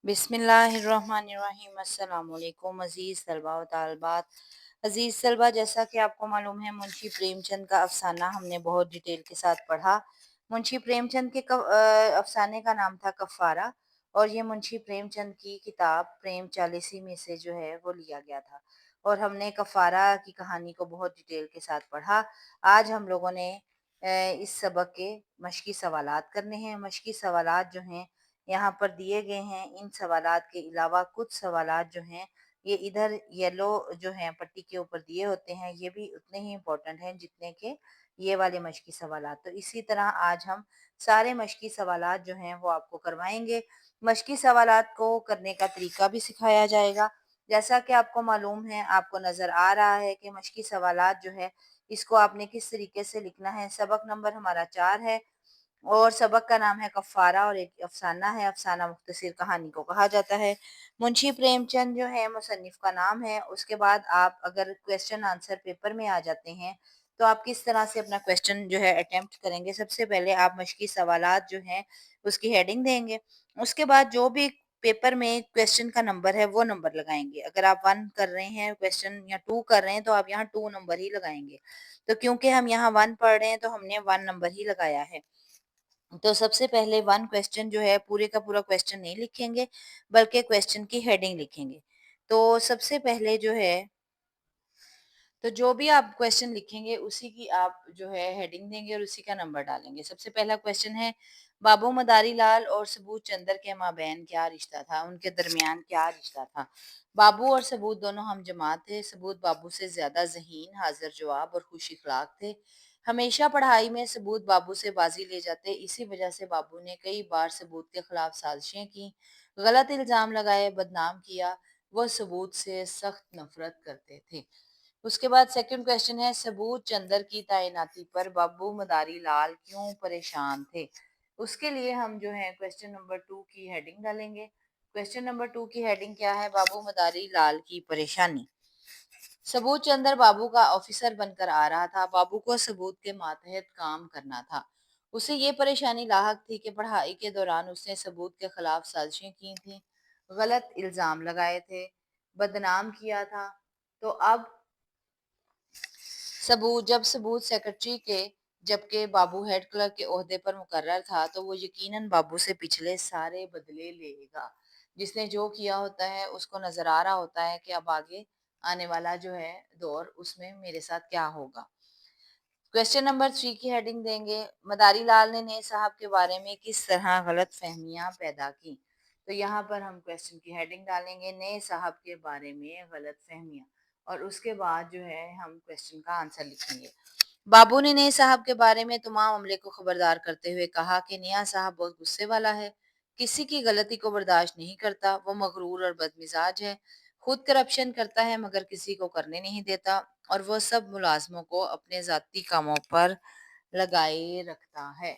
बिस्मिल्लाहिर्रहमानिर्रहीम। अस्सलाम वालेकुम अज़ीज़ तलबा व तालिबात। अज़ीज़ तलबा, जैसा कि आपको मालूम है, मुंशी प्रेमचंद का अफ़साना हमने बहुत डिटेल के साथ पढ़ा। मुंशी प्रेमचंद के अफ़साने का नाम था कफ़ारा, और ये मुंशी प्रेमचंद की किताब प्रेम चालीसी में से जो है वो लिया गया था। और हमने कफ़ारा की कहानी को बहुत डिटेल के साथ पढ़ा। आज हम लोगों ने इस सबक के मशकी सवालात करने हैं। मशकी सवालात जो हैं यहाँ पर दिए गए हैं। इन सवालात के अलावा कुछ सवालात जो हैं ये इधर येलो जो हैं पट्टी के ऊपर दिए होते हैं, ये भी उतने ही इम्पोर्टेंट हैं जितने के ये वाले मशकी सवालात। तो इसी तरह आज हम सारे मशकी सवालात जो हैं वो आपको करवाएंगे। मशकी सवालात को करने का तरीका भी सिखाया जाएगा। जैसा कि आपको मालूम है, आपको नज़र आ रहा है कि मशकी सवालात जो है इसको आपने किस तरीके से लिखना है। सबक नंबर हमारा 4 है और सबक का नाम है कफ़ारा, और एक अफ़साना है। अफ़साना मुख्तसर कहानी को कहा जाता है। मुंशी प्रेमचंद जो है मुसन्निफ़ का नाम है। उसके बाद आप अगर क्वेश्चन आंसर पेपर में आ जाते हैं तो आप किस तरह से अपना क्वेश्चन जो है अटेम्प्ट करेंगे। सबसे पहले आप मशकी सवालात जो हैं उसकी हेडिंग देंगे। उसके बाद जो भी पेपर में क्वेश्चन का नंबर है वो नंबर लगाएंगे। अगर आप 1 कर रहे हैं क्वेश्चन या 2 कर रहे हैं तो आप यहाँ 2 नंबर ही लगाएंगे। तो क्योंकि हम यहाँ 1 पढ़ रहे हैं तो हमने 1 नंबर ही लगाया है। तो सबसे पहले 1 क्वेश्चन जो है पूरे का पूरा क्वेश्चन नहीं लिखेंगे, बल्कि क्वेश्चन की हेडिंग लिखेंगे। तो सबसे पहले जो है, तो जो भी आप क्वेश्चन लिखेंगे उसी की आप जो है हेडिंग देंगे और उसी का नंबर डालेंगे। सबसे पहला क्वेश्चन है, बाबू मदारी लाल और सबूत चंदर के माबैन क्या रिश्ता था, उनके दरमियान क्या रिश्ता था। बाबू और सबूत दोनों हम जमात थे। सबूत बाबू से ज्यादा ज़हीन, हाजिर जवाब और खुश इखलाक थे। हमेशा पढ़ाई में सबूत बाबू से बाजी ले जाते। इसी वजह से बाबू ने कई बार सबूत के खिलाफ साजिशें की, गलत इल्जाम लगाए, बदनाम किया। वह सबूत से सख्त नफरत करते थे। उसके बाद सेकंड क्वेश्चन है, सबूत चंदर की तैनाती पर बाबू मदारी लाल क्यों परेशान थे। उसके लिए हम जो है क्वेश्चन नंबर 2 की हेडिंग डालेंगे। क्वेश्चन नंबर 2 की हेडिंग क्या है, बाबू मदारी लाल की परेशानी। सबूत चंदर बाबू का ऑफिसर बनकर आ रहा था। बाबू को सबूत के मातहत काम करना था। उसे ये परेशानी लाहक थी कि पढ़ाई के दौरान उसने सबूत के खिलाफ साजिशें की थी, गलत इल्जाम लगाए थे, बदनाम किया था। तो अब जब सबूत सेक्रेटरी के जबकि बाबू हेड क्लर्क के ओहदे पर मुकर्रर था, तो वो यकीनन बाबू से पिछले सारे बदले लेगा। जिसने जो किया होता है उसको नजर आ रहा होता है कि अब आगे आने वाला जो है दौर, उसमें मेरे साथ क्या होगा। क्वेश्चन नंबर 3 की हेडिंग देंगे, मदारी लाल ने साहब के बारे में किस तरह गलत फहमियां पैदा की। तो यहाँ पर हम क्वेश्चन की हेडिंग डालेंगे, नए साहब के बारे में गलत फहमियां, और उसके बाद जो है हम क्वेश्चन का आंसर लिखेंगे। बाबू ने नए साहब के बारे में तमाम अमले को खबरदार करते हुए कहा कि नया साहब बहुत गुस्से वाला है, किसी की गलती को बर्दाश्त नहीं करता, वो मगरूर और बदमिजाज है, खुद करप्शन करता है मगर किसी को करने नहीं देता, और वो सब मुलाजमों को अपने जाती कामों पर लगाए रखता है।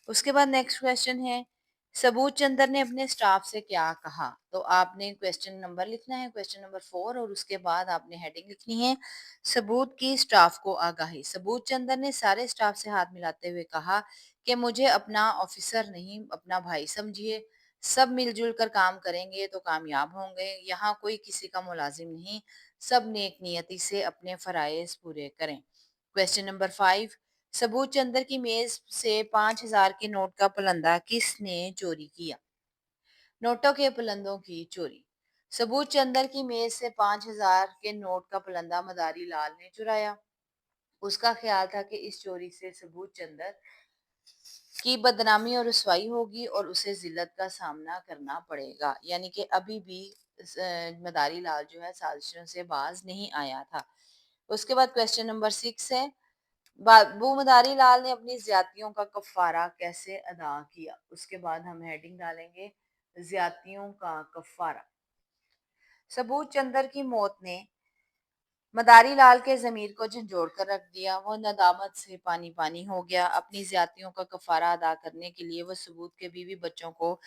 उसके बाद नेक्स्ट क्वेश्चन है, सबूत चंदर ने अपने स्टाफ से क्या कहा। तो आपने क्वेश्चन नंबर लिखना है, क्वेश्चन नंबर 4, और उसके बाद आपने हेडिंग लिखनी है, सबूत की स्टाफ को आगाही। सबूत चंदर ने सारे स्टाफ से हाथ मिलाते हुए कहा कि मुझे अपना ऑफिसर नहीं, अपना भाई समझिए। सब मिलजुल कर काम करेंगे तो कामयाब होंगे। यहाँ कोई किसी का मुलाजिम नहीं, सब नेक नियति से अपने फराइज पूरे करें। क्वेश्चन नंबर 5, सबूत चंदर की मेज से 5,000 के नोट का पलंदा किसने चोरी किया। नोटों के पलंदों की चोरी। सबूत चंदर की मेज से 5,000 के नोट का पलंदा मदारी लाल ने चुराया। उसका ख्याल था कि इस चोरी से सबूत चंदर की बदनामी और रुसवाई होगी और उसे जिल्लत का सामना करना पड़ेगा। यानी कि अभी भी मदारी लाल जो है साजिशों से बाज नहीं आया था। उसके बाद क्वेश्चन नंबर 6 है, बाबू मदारी लाल ने अपनी ज्यादतियों का कफारा कैसे अदा किया। उसके बाद हम हेडिंग डालेंगे, ज्यादतियों का कफारा। सबूत चंदर की मौत ने मदारी लाल के जमीर को झंझोड़ कर रख दिया। वो नदामत से पानी पानी हो गया। अपनी ज्यादतियों का कफारा अदा करने के लिए वो सबूत के बीवी बच्चों को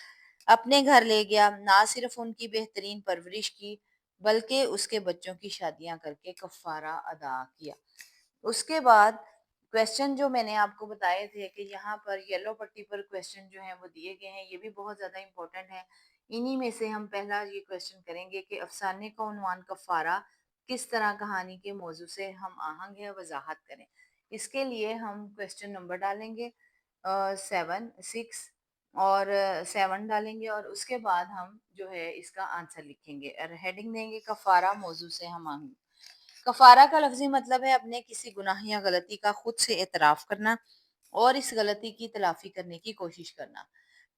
अपने घर ले गया। ना सिर्फ उनकी बेहतरीन परवरिश की, बल्कि उसके बच्चों की शादियां करके कफारा अदा किया। उसके बाद क्वेश्चन जो मैंने आपको बताए थे कि यहाँ पर येलो पट्टी पर क्वेश्चन जो हैं वो दिए गए हैं, ये भी बहुत ज़्यादा इम्पोर्टेंट है। इन्हीं में से हम पहला ये क्वेश्चन करेंगे कि अफ़साने का उन्वान कफ़ारा किस तरह कहानी के मौजू से हम आहंग है, वज़ाहत करें। इसके लिए हम क्वेश्चन नंबर डालेंगे 7 6 और 7 डालेंगे और उसके बाद हम जो है इसका आंसर लिखेंगे और हेडिंग देंगे कफ़ारा मौजू से हम आहंग। कफारा का लफ्जी मतलब है अपने किसी गुनाह या गलती का खुद से एतराफ करना और इस गलती की तलाफी करने की कोशिश करना।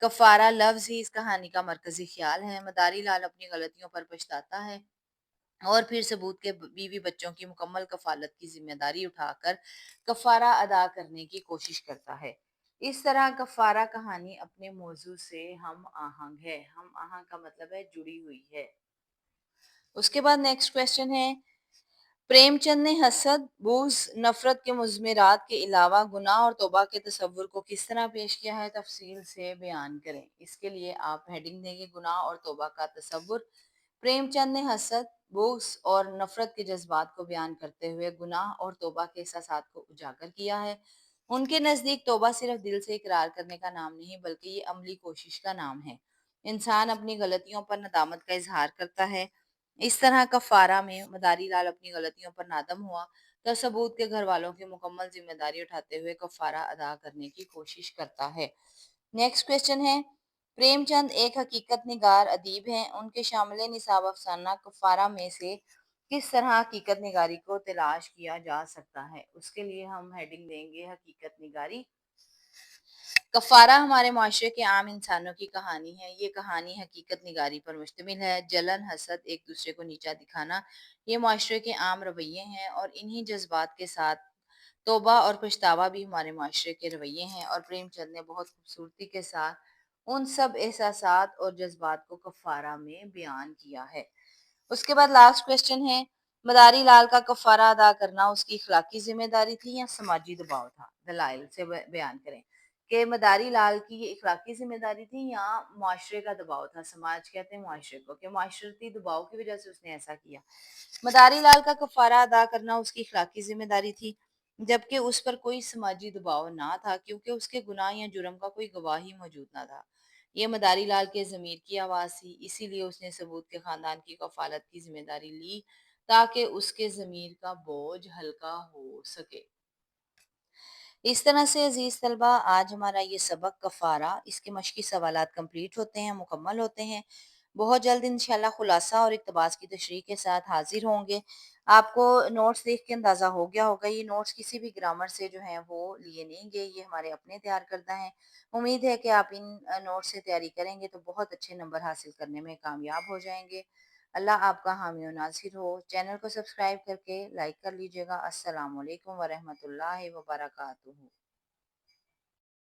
कफारा लफ्ज ही इस कहानी का मरकजी ख्याल है। मदारी लाल अपनी गलतियों पर पछताता है और फिर सबूत के बीवी बच्चों की मुकम्मल कफालत की जिम्मेदारी उठाकर कफारा अदा करने की कोशिश करता है। इस तरह कफारा कहानी अपने मौजू से हम आहंग है। हम आहंग का मतलब है जुड़ी हुई है। उसके बाद नेक्स्ट क्वेश्चन है, प्रेमचंद ने हसद, बुग़्ज़, नफ़रत के मुज़मिरात के अलावा गुनाह और तौबा के तसव्वुर को किस तरह पेश किया है, तफ़सील से बयान करें। इसके लिए आप हेडिंग देंगे गुनाह और तौबा का तसव्वुर। प्रेमचंद ने हसद, बुग़्ज़ और नफ़रत के जज़्बात को बयान करते हुए गुनाह और तौबा के एहसासात को उजागर किया है। उनके नज़दीक तौबा सिर्फ दिल से इकरार करने का नाम नहीं बल्कि ये अमली कोशिश का नाम है। इंसान अपनी गलतियों पर नदामत का इज़हार करता है। इस तरह कफ़ारा में मदारी लाल अपनी गलतियों पर नादम हुआ तो सबूत के घर वालों की मुकम्मल जिम्मेदारी उठाते हुए कफ़ारा अदा करने की कोशिश करता है। नेक्स्ट क्वेश्चन है, प्रेमचंद एक हकीकत निगार अदीब हैं। उनके शामिल निसाब अफसाना कफ़ारा में से किस तरह हकीकत निगारी को तलाश किया जा सकता है। उसके लिए हम हेडिंग देंगे हकीकत निगारी। कफ़ारा हमारे माशरे के आम इंसानों की कहानी है। ये कहानी हकीकत निगारी पर मुश्तमिल है। जलन, हसद, एक दूसरे को नीचा दिखाना ये माशरे के आम रवैये हैं और इन्हीं जज्बात के साथ तौबा और पछतावा भी हमारे माशरे के रवैये हैं और प्रेमचंद ने बहुत खूबसूरती के साथ उन सब एहसासात और जज्बात को कफ़ारा में बयान किया है। उसके बाद लास्ट क्वेश्चन है, मदारी लाल का कफ़ारा अदा करना उसकी इखलाकी जिम्मेदारी थी या समाजी दबाव था। दलाइल से बयान करें कि मदारी लाल की ये इखलाकी जिम्मेदारी थी या मुआशरे का दबाव था। समाज कहते हैं मुआशरे को, कि मुआशरती दबाव की वजह से उसने ऐसा किया। मदारी लाल का कफ़ारा अदा करना उसकी इखलाकी जिम्मेदारी थी जबकि उस पर कोई समाजी दबाव ना था क्योंकि उसके गुनाह या जुर्म का कोई गवाह ही मौजूद ना था। ये मदारी लाल के ज़मीर की आवाज़ थी, इसीलिए उसने सबूत के ख़ानदान की कफ़ालत की ज़िम्मेदारी ली ताकि उसके ज़मीर का बोझ हल्का हो सके। इस तरह से अज़ीज़ तलबा आज हमारा ये सबक कफ़ारा इसके मश्क़ी सवालात कंप्लीट होते हैं, मुकम्मल होते हैं। बहुत जल्द इंशाल्लाह खुलासा और इक़्तिबास की तशरीह के साथ हाज़िर होंगे। आपको नोट्स देख के अंदाज़ा हो गया होगा ये नोट्स किसी भी ग्रामर से जो हैं वो लिए नहीं गए, ये हमारे अपने तैयार करदा हैं। उम्मीद है कि आप इन नोट्स से तैयारी करेंगे तो बहुत अच्छे नंबर हासिल करने में कामयाब हो जाएँगे। अल्लाह आपका हामी और नासिर हो। चैनल को सब्सक्राइब करके लाइक कर लीजिएगा। अस्सलामु अलैकुम व रहमतुल्लाहि व बरकातुहू।